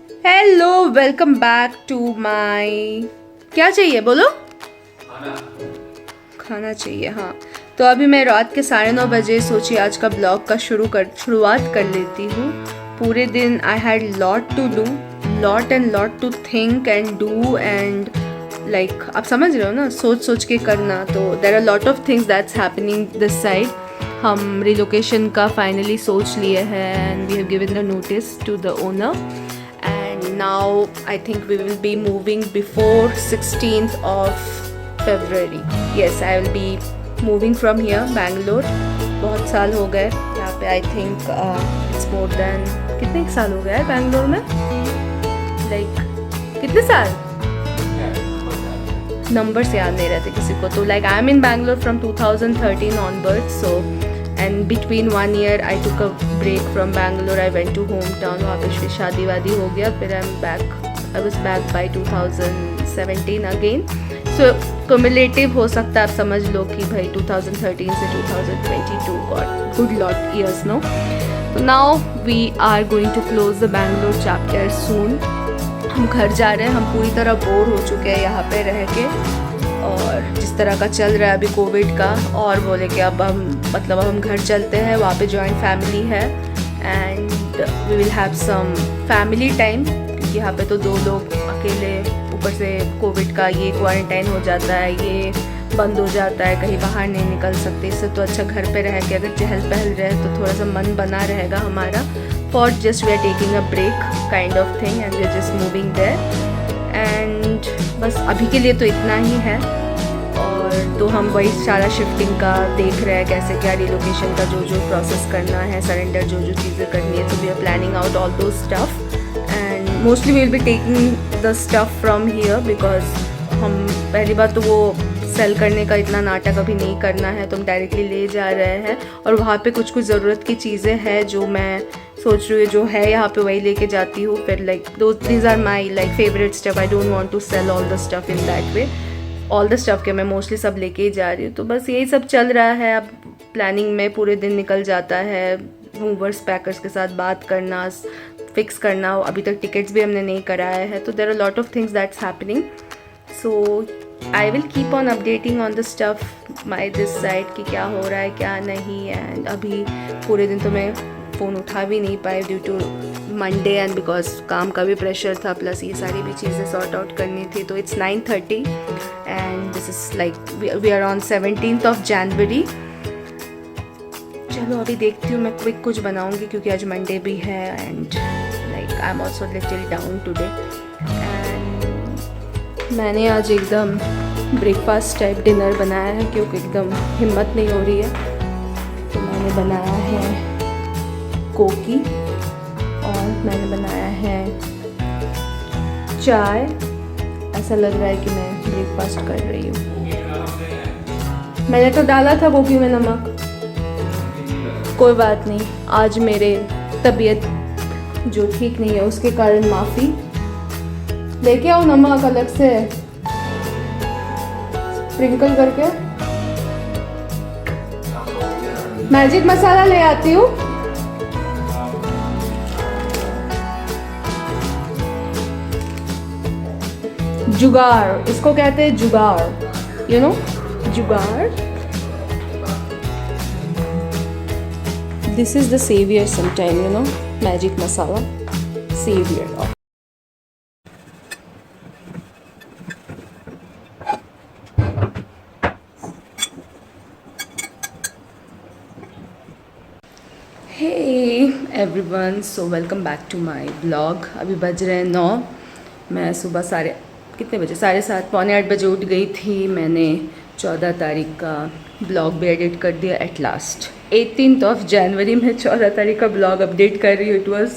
Hello, welcome back to my. क्या चाहिए बोलो। खाना चाहिए, हाँ। तो अभी मैं रात के 9:30 बजे सोची आज का ब्लॉग का शुरुआत कर लेती हूँ। पूरे दिन I had lot to do, lot and lot to think and do and like आप समझ रहे हो ना, सोच सोच के करना। तो there are lot of things that's happening this side. हम रिलोकेशन का फाइनली सोच लिए हैं and we have given the notice to the owner. Now I think we will be moving before 16th of February. Yes, I will be moving from here, Bangalore. बहुत साल हो गए यहाँ पे। I think it's more than कितने साल हो गए बैंगलोर में, like कितने साल, numbers याद नहीं रहते किसी को। तो like I'm in Bangalore from 2013 onwards, so and between 1 year I took a break from Bangalore. I went to hometown, वहाँ पे फिर शादी वादी हो गया, फिर I was back by 2017 again. So cumulative हो सकता है, आप समझ लो कि भाई 2013 से 2022 got good lot years no. So now we are going to close the Bangalore chapter soon. हम घर जा रहे हैं, हम पूरी तरह बोर हो चुके हैं यहाँ पे रह के, और जिस तरह का चल रहा है अभी कोविड का। और बोले कि अब हम घर चलते हैं, वहाँ पे जॉइंट फैमिली है and we will have some family time, क्योंकि यहाँ पे तो 2 लोग अकेले, ऊपर से कोविड का ये क्वारंटाइन हो जाता है, ये बंद हो जाता है, कहीं बाहर नहीं निकल सकते। इससे तो अच्छा घर पे रह के अगर चहल पहल रहे तो थोड़ा सा मन बना रहेगा हमारा। For just we are taking a break kind of thing and we are just moving there and बस अभी के लिए तो इतना ही है। और तो हम वही सारा शिफ्टिंग का देख रहे हैं, कैसे क्या रिलोकेशन का जो प्रोसेस करना है, सरेंडर जो चीज़ें करनी है। तो we are planning out all the stuff and mostly we will be taking the stuff from here, because हम पहली बात तो वो सेल करने का इतना नाटक अभी नहीं करना है, तो हम डायरेक्टली ले जा रहे हैं। और वहाँ पे कुछ ज़रूरत की चीज़ें हैं जो मैं सोच रही हूँ जो है यहाँ पे वही लेके जाती हूँ। फिर like these are my like favourite stuff. I don't want to sell all the stuff in that way. All the stuff के मैं मोस्टली सब लेके ही जा रही हूँ। तो बस यही सब चल रहा है। अब प्लानिंग में पूरे दिन निकल जाता है, मूवर्स पैकर्स के साथ बात करना, फिक्स करना। अभी तक टिकट्स भी हमने नहीं कराया है, तो there are lot of things that's happening. So I will keep on updating on the stuff my this side कि क्या हो रहा है क्या नहीं। एंड अभी पूरे दिन तो मैं फ़ोन उठा भी नहीं पाई due to Monday and because काम का भी प्रेशर था, प्लस ये सारी भी चीज़ें सॉर्ट आउट करनी थी। तो it's 9:30 and this is like we are on 17th of January। चलो अभी देखती हूँ, मैं क्विक कुछ बनाऊँगी क्योंकि आज मंडे भी है and like I am also little down today. And मैंने आज एकदम ब्रेकफास्ट टाइप डिनर बनाया है क्योंकि एकदम हिम्मत नहीं हो रही है। तो मैंने बनाया है कोकी और मैंने बनाया है चाय। ऐसा लग रहा है कि मैं ब्रेकफास्ट कर रही हूँ। मैंने तो डाला था कोकी में नमक, कोई बात नहीं। आज मेरे तबीयत जो ठीक नहीं है उसके कारण माफ़ी। लेके आओ नमक अलग से स्प्रिंकल करके। मैजिक मसाला ले आती हूँ। जुगाड़ इसको कहते हैं, jugaad, you know, jugaad. This is the saviour sometime, you know, magic masala saviour. Hey everyone, so welcome back to my blog. अभी बज रहे हैं 9। मैं सुबह कितने बजे, 7:30 पौने 8 बजे उठ गई थी। मैंने 14 तारीख का ब्लॉग भी एडिट कर दिया at last. 18th of January में 14 तारीख का ब्लॉग अपडेट कर रही हूँ। It was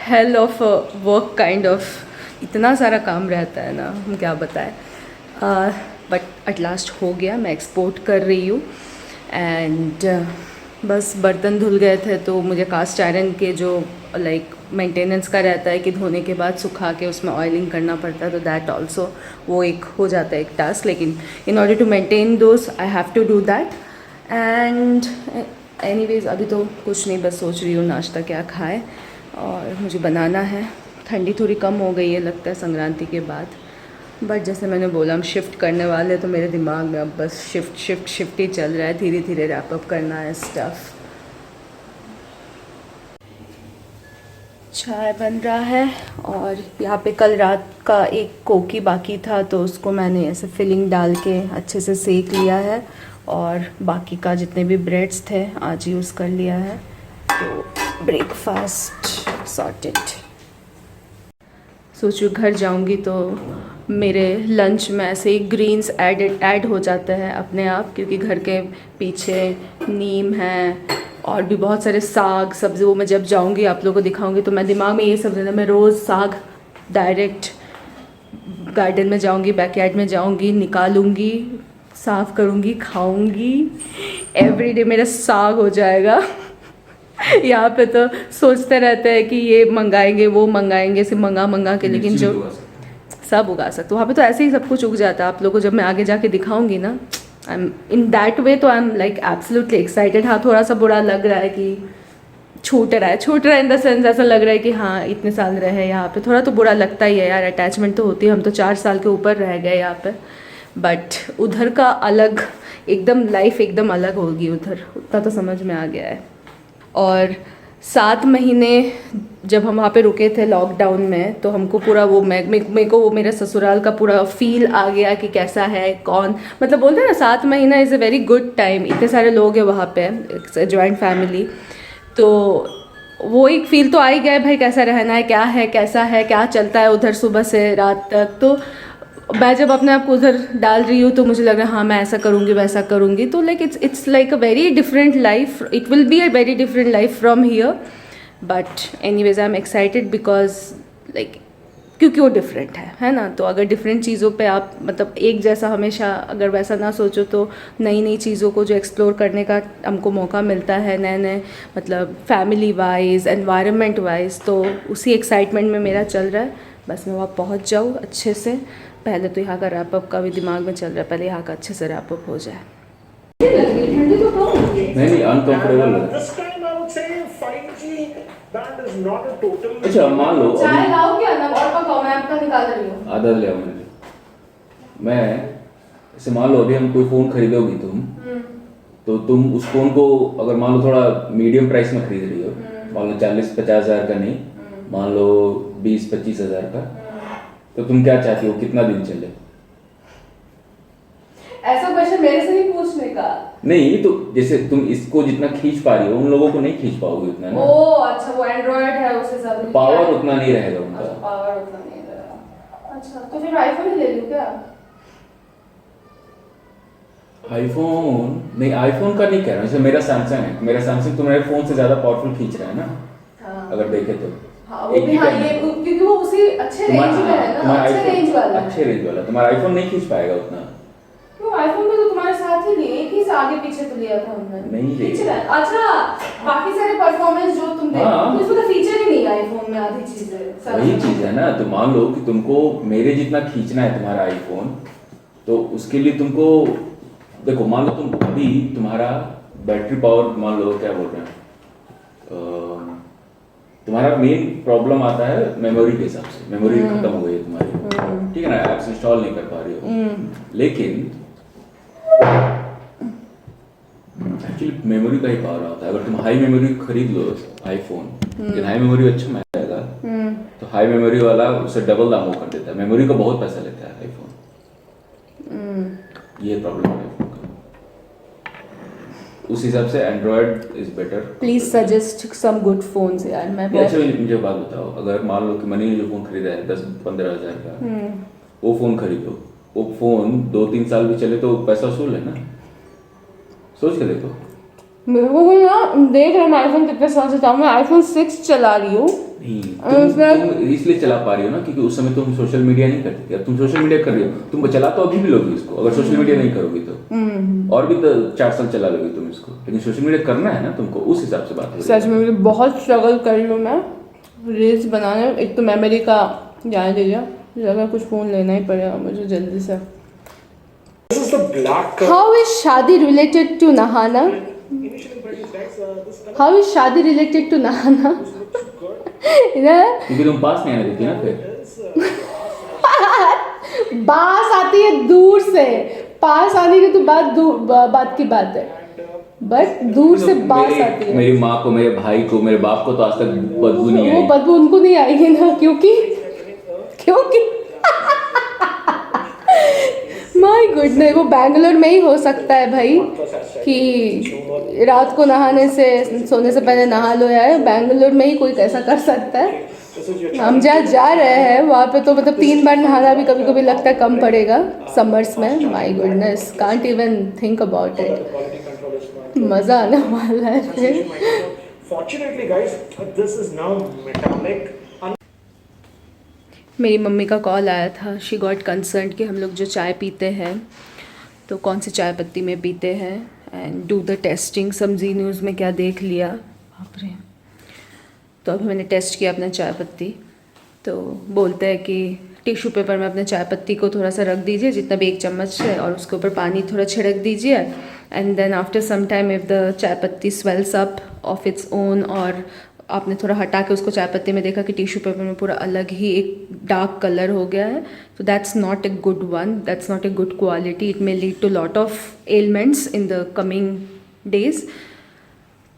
hell of work kind of. इतना सारा काम रहता है ना, हम क्या बताएं। बट एट लास्ट हो गया, मैं एक्सपोर्ट कर रही हूँ। एंड बस बर्तन धुल गए थे तो मुझे कास्ट आयरन के जो लाइक मेंटेनेंस का रहता है कि धोने के बाद सुखा के उसमें ऑयलिंग करना पड़ता है, तो दैट ऑल्सो वो एक हो जाता है एक टास्क। लेकिन in order to maintain those I have to do that. And anyways अभी तो कुछ नहीं, बस सोच रही हूँ नाश्ता क्या खाए और मुझे बनाना है। ठंडी थोड़ी कम हो गई है लगता है संक्रांति के बाद। बट जैसे मैंने बोला हम शिफ्ट करने वाले हैं, तो मेरे दिमाग में अब बस शिफ्ट ही चल रहा है, धीरे धीरे रैप अप करना है स्टफ़। चाय बन रहा है और यहाँ पे कल रात का एक कोकी बाकी था, तो उसको मैंने ऐसे फिलिंग डाल के अच्छे से सेक लिया है, और बाकी का जितने भी ब्रेड्स थे आज यूज़ कर लिया है। तो ब्रेकफास्ट सॉर्टेड। सोचो घर जाऊंगी तो मेरे लंच में ऐसे ही ग्रीन्स ऐड हो जाते हैं अपने आप, क्योंकि घर के पीछे नीम है और भी बहुत सारे साग सब्ज़ी। वो मैं जब जाऊंगी आप लोगों को दिखाऊंगी, तो मैं दिमाग में ये सब देना, मैं रोज़ साग डायरेक्ट गार्डन में जाऊंगी, बैकयार्ड में जाऊंगी, निकालूंगी, साफ़ करूंगी, खाऊंगी। एवरीडे मेरा साग हो जाएगा। यहाँ पे तो सोचते रहते हैं कि ये मंगाएंगे वो मंगाएंगे, सिर्फ मंगा के, लेकिन जो सब उगा सकते वहाँ पे तो ऐसे ही सब कुछ उग जाता है। आप लोगों को जब मैं आगे जाके दिखाऊंगी ना, आई एम इन दैट वे, तो I am like absolutely excited. हाँ थोड़ा सा बुरा लग रहा है कि छूट रहा है इन द सेंस, ऐसा लग रहा है कि हाँ इतने साल रहे यहाँ पे, थोड़ा तो बुरा लगता ही है यार, अटैचमेंट तो होती है। हम तो 4 साल के ऊपर रह गए यहाँ पे, बट उधर का अलग एकदम लाइफ एकदम अलग होगी उधर, उतना तो समझ में आ गया है। और 7 महीने जब हम वहाँ पे रुके थे लॉकडाउन में, तो हमको पूरा वो मेरे को वो मेरे ससुराल का पूरा फील आ गया कि कैसा है, कौन मतलब बोलते हैं ना 7 महीना is a very good time. इतने सारे लोग हैं वहाँ पे, जॉइंट फैमिली, तो वो एक फील तो आ ही गया है भाई, कैसा रहना है, कैसा है, क्या चलता है उधर सुबह से रात तक। तो मैं जब अपने आप को उधर डाल रही हूँ तो मुझे लग रहा है हाँ मैं ऐसा करूँगी वैसा करूँगी, तो like it's like a very different life, it will be a very different life from here. But anyways I am excited because like क्योंकि वो डिफरेंट है ना। तो अगर डिफरेंट चीज़ों पे आप मतलब एक जैसा हमेशा अगर वैसा ना सोचो, तो नई नई चीज़ों को जो एक्सप्लोर करने का हमको मौका मिलता है, नए मतलब फैमिली वाइज, एनवायरनमेंट वाइज, तो उसी एक्साइटमेंट में मेरा चल रहा है। बस मैं वहाँ पहुँच जाऊँ अच्छे से। पहले तो यहाँ का रैप अप का भी दिमाग में चल रहा है, पहले यहाँ का अच्छे से रैप अप हो जाए। नहीं अनकंफर्टेबल है। अच्छा मान लो चाय लाओ क्या ना, और पकाओ, मैं आपका निकाल रही हूँ। आधा ले आओ मैं ऐसे मान लो अभी हम कोई फ़ोन खरीदोगी तुम, तो तुम उस फ़ोन को अगर मान लो थोड़ा मीडियम प्राइस में खरीद रही हो, मान लो 40-50 हज़ार का नहीं, मान लो 20-25 हज़ार का, तो तुम क्या चाहती हो कितना दिन चले? ऐसा क्वेश्चन मेरे से नहीं पूछने का। नहीं तो जैसे तुम इसको जितना खींच पा रही हो उन लोगों को नहीं खींच पाओगे उतना ना। ओ अच्छा, वो एंड्रॉइड है उस हिसाब से पावर उतना नहीं रहेगा उनका। अच्छा, पावर उतना नहीं रहेगा। अच्छा तो फिर आईफोन ही ले लूं क्या? आईफोन नहीं, आईफोन का नहीं कह रहा हूँ, जैसे मेरा सैमसंग है, मेरा सैमसंग तुम्हारे फोन से ज्यादा पावरफुल खींच रहा है ना। हाँ। अगर देखे तो हाँ, वो भी हाँ, ये क्योंकि वो उसी अच्छे रेंज में है ना, अच्छे रेंज वाला तुम्हारा आईफोन नहीं खींच पाएगा उतना। क्यों? आईफोन में तो तुम्हारे साथ ही लिए, एक ही से आगे पीछे तो लिया था हमने। नहीं खींच रहा है। अच्छा बाकी सारे परफॉर्मेंस जो तुम देखो, तो इसमें तो फीचर ही नहीं है आईफोन में, आधी चीजें वही चीज है ना। तो मान लो कि तुमको मेरे जितना खींचना है तुम्हारा आईफोन, तो उसके लिए तुमको देखो, मान लो तुम अभी तुम्हारा बैटरी पावर मान लो क्या बोल रहे हैं, तुम्हारा मेन प्रॉब्लम आता है मेमोरी के हिसाब से, मेमोरी खत्म हो गई है तुम्हारी, ठीक है ना, ऐप्स इंस्टॉल नहीं कर पा रही हो। लेकिन एक्चुअली मेमोरी का ही पावर आता है। अगर तुम हाई मेमोरी खरीद लो आईफोन, लेकिन हाई मेमोरी अच्छा महंगा, तो हाई मेमोरी वाला उसे डबल दाम कर देता है, मेमोरी का बहुत पैसा लेता है आईफोन। ये प्रॉब्लम है आईफोन का। उस हिसाब से Android is better. Please suggest some good phones यार। मैं अच्छा मुझे बात बताओ, अगर मान लो कि मनी ने जो फोन खरीदा है 10-15 हज़ार का, वो फोन खरीदो, वो फोन 2-3 साल भी चले तो पैसा वसूल है ना। सोच के देखो। मेरे को ना देख रहा हूँ आईफोन कितने साल से, मैं आईफोन 6 चला रही हूँ। तुम इसलिए चला पा रही हो ना क्योंकि उस समय तुम सोशल मीडिया नहीं करती थी। अब तुम सोशल मीडिया कर रही हो, तुम चला तो अभी भी लोगी इसको, अगर सोशल मीडिया नहीं करोगी तो और भी तो 4 साल चला लोगी तुम इसको, लेकिन सोशल मीडिया करना है ना तुमको, उस हिसाब से बात है। सच में मुझे बहुत स्ट्रगल कर रही हूँ मैं रील्स बनाने। एक तो मेमोरी का जाने दीजिए, मुझे लगा कुछ फ़ोन लेना ही पड़ेगा मुझे जल्दी से। हाउ इज शादी रिलेटेड टू नहाना? How is Shadi related to Nahana? ना क्योंकि तुम पास नहीं आने देती ना फिर। बास आती है दूर से, पास आने की तो बात की बात है, बट दूर से बास आती है। मेरी माँ को, मेरे भाई को, मेरे बाप को तो आज तक बदबू नहीं वो आई। बदबू उनको नहीं आएगी ना, क्योंकि माय गुडनेस, वो बैंगलोर में ही हो सकता है भाई कि रात को नहाने से, सोने से पहले नहा लो यार, बैंगलोर में ही कोई कैसा कर सकता है। हम जहाँ जा रहे हैं वहाँ पे तो मतलब 3 बार नहाना भी कभी कभी लगता है कम पड़ेगा समर्स में। My goodness, can't even think about it, मज़ा आने वाला है फिर। Fortunately, guys, this is now metallic. मेरी मम्मी का कॉल आया था, शी गॉट कंसर्न कि हम लोग जो चाय पीते हैं तो कौन सी चाय पत्ती में पीते हैं, and do the testing. Some Zee News में क्या देख लिया, बाप रे। तो अभी मैंने टेस्ट किया अपना चाय पत्ती, तो बोलते हैं कि टिश्यू पेपर में अपने चाय पत्ती को थोड़ा सा रख दीजिए, जितना भी 1 चम्मच है, और उसके ऊपर पानी थोड़ा छिड़क दीजिए, and then after some time if the chai patti swells up of its own, और आपने थोड़ा हटा के उसको चाय पत्ती में देखा कि टिश्यू पेपर में पूरा अलग ही एक डार्क कलर हो गया है, तो that's not a good one, that's not a good quality, it may lead to lot of elements in the coming days.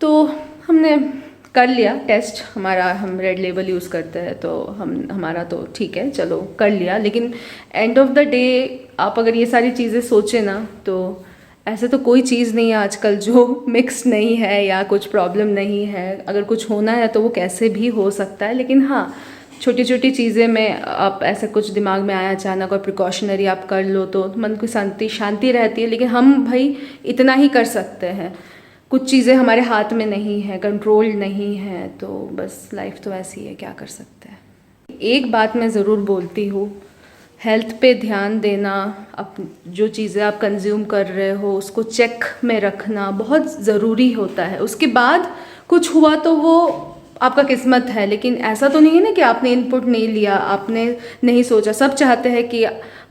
तो हमने कर लिया टेस्ट हमारा, हम रेड लेबल यूज़ करते हैं तो हमारा तो ठीक है, चलो कर लिया। लेकिन एंड ऑफ द डे आप अगर ये सारी चीज़ें सोचें ना, तो ऐसे तो कोई चीज़ नहीं है आजकल जो मिक्स नहीं है या कुछ प्रॉब्लम नहीं है। अगर कुछ होना है तो वो कैसे भी हो सकता है, लेकिन हाँ, छोटी छोटी चीज़ें में आप ऐसा कुछ दिमाग में आया अचानक और प्रिकॉशनरी आप कर लो तो मन को शांति रहती है। लेकिन हम भाई इतना ही कर सकते हैं, कुछ चीज़ें हमारे हाथ में नहीं है, कंट्रोल नहीं है, तो बस लाइफ तो ऐसी है, क्या कर सकते हैं। एक बात मैं ज़रूर बोलती हूँ, हेल्थ पे ध्यान देना, जो चीज़ें आप कंज्यूम कर रहे हो उसको चेक में रखना बहुत ज़रूरी होता है। उसके बाद कुछ हुआ तो वो आपका किस्मत है, लेकिन ऐसा तो नहीं है ना कि आपने इनपुट नहीं लिया, आपने नहीं सोचा। सब चाहते हैं कि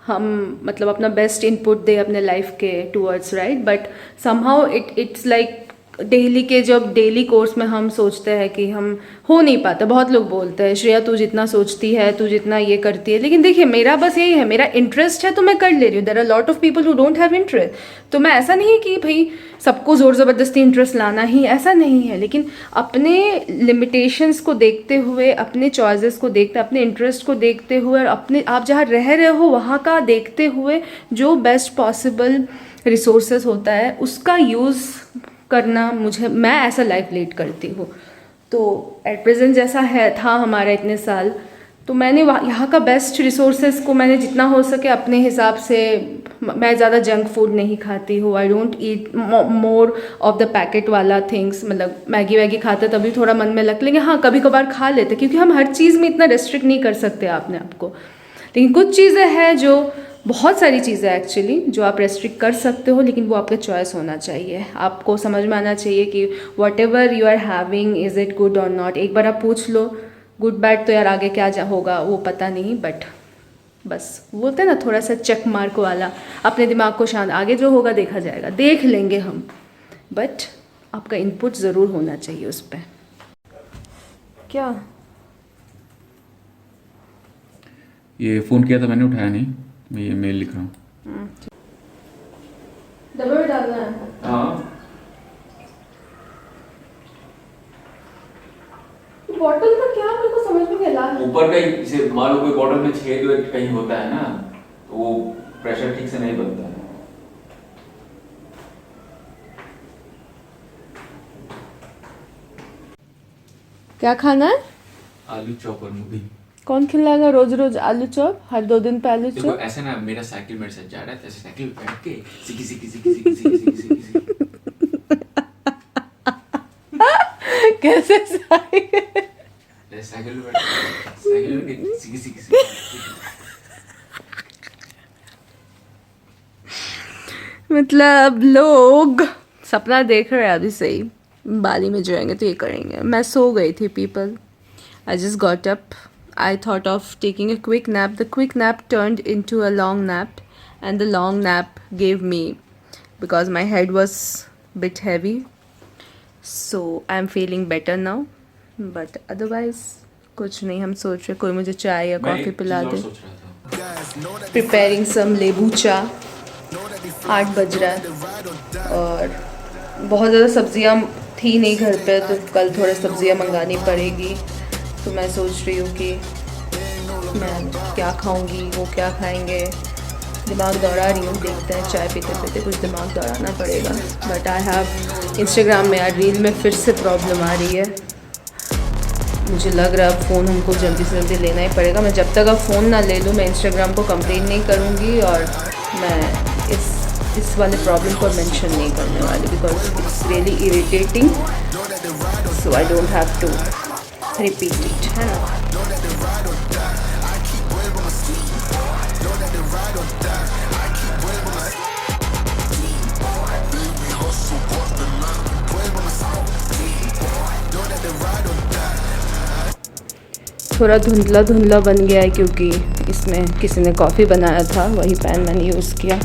हम मतलब अपना बेस्ट इनपुट दे अपने लाइफ के towards, right, but somehow it's like daily के, जब डेली कोर्स में हम सोचते हैं कि हम हो नहीं पाता। बहुत लोग बोलते हैं श्रेया तू जितना सोचती है, तू जितना ये करती है, लेकिन देखिए मेरा बस यही है, मेरा इंटरेस्ट है तो मैं कर ले रही हूँ। There are lot of people who don't have interest, तो मैं ऐसा नहीं है कि भाई सबको ज़ोर ज़बरदस्ती इंटरेस्ट लाना ही, ऐसा नहीं है। लेकिन अपने लिमिटेशंस को देखते हुए, अपने चॉइसेस को देखते, अपने इंटरेस्ट को देखते हुए, और अपने आप जहाँ रह रहे हो वहाँ का देखते हुए जो बेस्ट पॉसिबल रिसोर्सेज होता है उसका यूज़ करना, मैं ऐसा लाइफ लीड करती हूँ। तो एट प्रेजेंट जैसा था हमारा इतने साल, तो मैंने यहाँ का बेस्ट रिसोर्सेज को मैंने जितना हो सके अपने हिसाब से, मैं ज़्यादा जंक फूड नहीं खाती हूँ, I don't eat more of the packet वाला थिंग्स। मतलब मैगी वैगी खाते तभी थोड़ा मन में लग, लेकिन हाँ कभी कभार खा लेते, क्योंकि हम हर चीज़ में इतना रेस्ट्रिक्ट नहीं कर सकते अपने आप को। लेकिन कुछ चीज़ें हैं जो, बहुत सारी चीज़ें एक्चुअली जो आप रेस्ट्रिक्ट कर सकते हो, लेकिन वो आपका चॉइस होना चाहिए। आपको समझ में आना चाहिए कि whatever you are having is it good और नॉट। एक बार आप पूछ लो गुड बैड, तो यार आगे क्या होगा वो पता नहीं, बट बस बोलते हैं ना थोड़ा सा चेक मार्क वाला, अपने दिमाग को शांत, आगे जो होगा देखा जाएगा, देख लेंगे हम, बट आपका इनपुट ज़रूर होना चाहिए उस पर। क्या ये फ़ोन किया था मैंने, उठाया नहीं, मैं ये मेल लिख रहा हूँ। डब्बे में डालना है? हाँ, बॉटल का क्या, मेरे को समझ में नहीं आ रहा। ऊपर कहीं से मान लो कोई बॉटल में छेद कहीं होता है ना, तो वो प्रेशर ठीक से नहीं बनता है। क्या खाना है? आलू चॉप और मूली। कौन खिलाएगा रोज रोज आलू चॉप, हर 2 दिन पे आलू देखो चॉप? ऐसा ना, मेरा साइकिल मेरे साथ जा रहा है, ऐसे साइकिल पे बैठ के सिकी सिकी सिकी सिकी सिकी सिकी सिकी कैसे साइकिल साइकिल पे साइकिल पे सिकी सिकी सिकी। मतलब लोग सपना देख रहे हैं अभी से ही, बाली में जाएंगे तो ये करेंगे। मैं सो गई थी people, I just got up, I thought of taking a quick nap. The quick nap turned into a long nap, and the long nap gave me, because my head was a bit heavy. So I'm feeling better now, but otherwise कुछ नहीं, हम सोच रहे कोई मुझे चाय या मैं कॉफ़ी एक पिला चीज़ और दे। सोच रहा था। प्रिपेयरिंग सम लेबू चाय। 8 बज रहा है और बहुत ज़्यादा सब्जियां थी नहीं घर पे, तो कल थोड़ा सब्जियां मंगानी पड़ेगी। तो मैं सोच रही हूँ कि मैं क्या खाऊंगी, वो क्या खाएंगे। दिमाग दौड़ा रही हूँ, देखते हैं, चाय पीते पीते कुछ दिमाग दौड़ाना पड़ेगा। बट आई हैव इंस्टाग्राम में यार रील में फिर से प्रॉब्लम आ रही है। मुझे लग रहा है फ़ोन हमको जल्दी से जल्दी लेना ही पड़ेगा। मैं जब तक अब फ़ोन ना ले लूँ मैं इंस्टाग्राम को कंप्लेन नहीं करूँगी और मैं इस वाले प्रॉब्लम को मेंशन नहीं करने वाली, because it's really irritating, so I don't have to repeat it, है ना। थोड़ा धुंधला धुंधला बन गया है क्योंकि इसमें किसी ने कॉफ़ी बनाया था, वही पैन मैंने यूज़ किया।